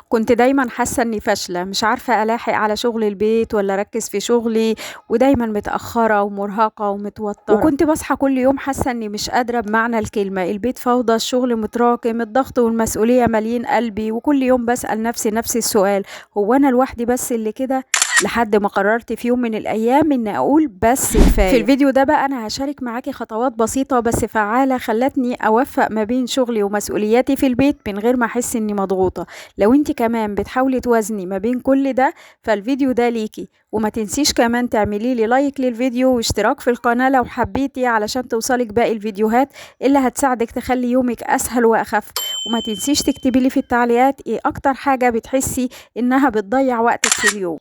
كنت دايما حاسة اني فاشلة، مش عارفة الاحق على شغل البيت ولا اركز في شغلي، ودايما متأخرة ومرهقة ومتوترة، وكنت بصحى كل يوم حاسة اني مش قادرة بمعنى الكلمة. البيت فوضى، الشغل متراكم، الضغط والمسؤولية مالين قلبي، وكل يوم بسأل نفسي نفس السؤال: هو انا لوحدي بس اللي كده؟ لحد ما قررت في يوم من الايام ان اقول بس كفايه. في الفيديو ده بقى انا هشارك معاكي خطوات بسيطه بس فعاله خلتني اوفق ما بين شغلي ومسؤولياتي في البيت من غير ما احس اني مضغوطه. لو انت كمان بتحاولي توازني ما بين كل ده فالفيديو ده ليكي. وما تنسيش كمان تعملي لي لايك للفيديو واشتراك في القناه لو حبيتي، علشان توصلك باقي الفيديوهات اللي هتساعدك تخلي يومك اسهل واخف. وما تنسيش تكتبي لي في التعليقات ايه اكتر حاجه بتحسي انها بتضيع وقتك في اليوم.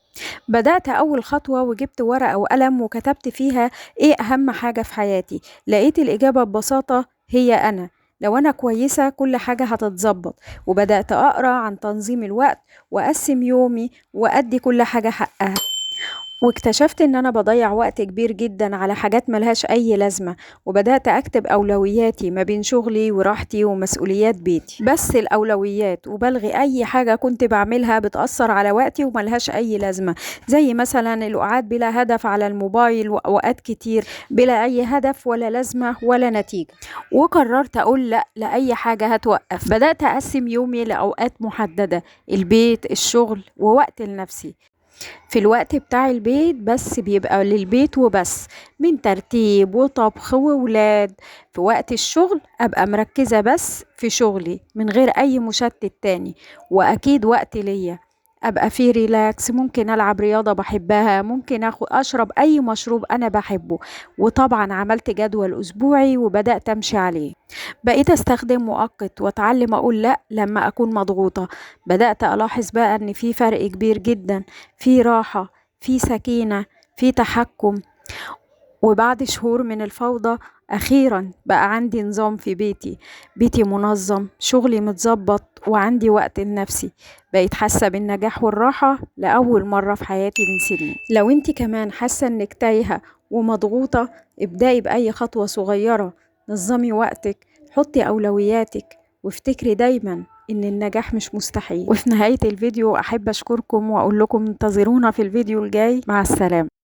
بدأت أول خطوة وجبت ورقة وقلم وكتبت فيها إيه أهم حاجة في حياتي. لقيت الإجابة ببساطة هي أنا. لو أنا كويسة كل حاجة هتتظبط. وبدأت أقرأ عن تنظيم الوقت وأقسم يومي وأدي كل حاجة حقها. واكتشفت ان انا بضيع وقت كبير جدا على حاجات ملهاش اي لازمة. وبدأت اكتب اولوياتي ما بين شغلي وراحتي ومسؤوليات بيتي، بس الاولويات، وبلغي اي حاجة كنت بعملها بتأثر على وقتي وملهاش اي لازمة، زي مثلا القعاد بلا هدف على الموبايل واوقات كتير بلا اي هدف ولا لازمة ولا نتيجة. وقررت اقول لا لاي حاجة هتوقف. بدأت اقسم يومي لاوقات محددة: البيت، الشغل، ووقت لنفسي. في الوقت بتاع البيت بس بيبقى للبيت وبس، من ترتيب وطبخ وولاد. في وقت الشغل أبقى مركزة بس في شغلي من غير أي مشتت تاني. وأكيد وقت ليا أبقى فيه ريلاكس، ممكن ألعب رياضة بحبها، ممكن أشرب أي مشروب أنا بحبه. وطبعا عملت جدول أسبوعي وبدأت أمشي عليه. بقيت أستخدم مؤقت وأتعلم أقول لأ لما أكون مضغوطة. بدأت ألاحظ بقى إن في فرق كبير جدا، في راحة، في سكينة، في تحكم. وبعد شهور من الفوضى أخيرا بقى عندي نظام في بيتي. بيتي منظم، شغلي متظبط، وعندي وقت لنفسي. بقيت حاسة بالنجاح والراحة لأول مرة في حياتي من سنين. لو انت كمان حاسة انك تايهة ومضغوطة، ابدأي بأي خطوة صغيرة. نظمي وقتك، حطي أولوياتك، وافتكري دايما إن النجاح مش مستحيل. وفي نهاية الفيديو أحب أشكركم وأقول لكم انتظرونا في الفيديو الجاي. مع السلامة.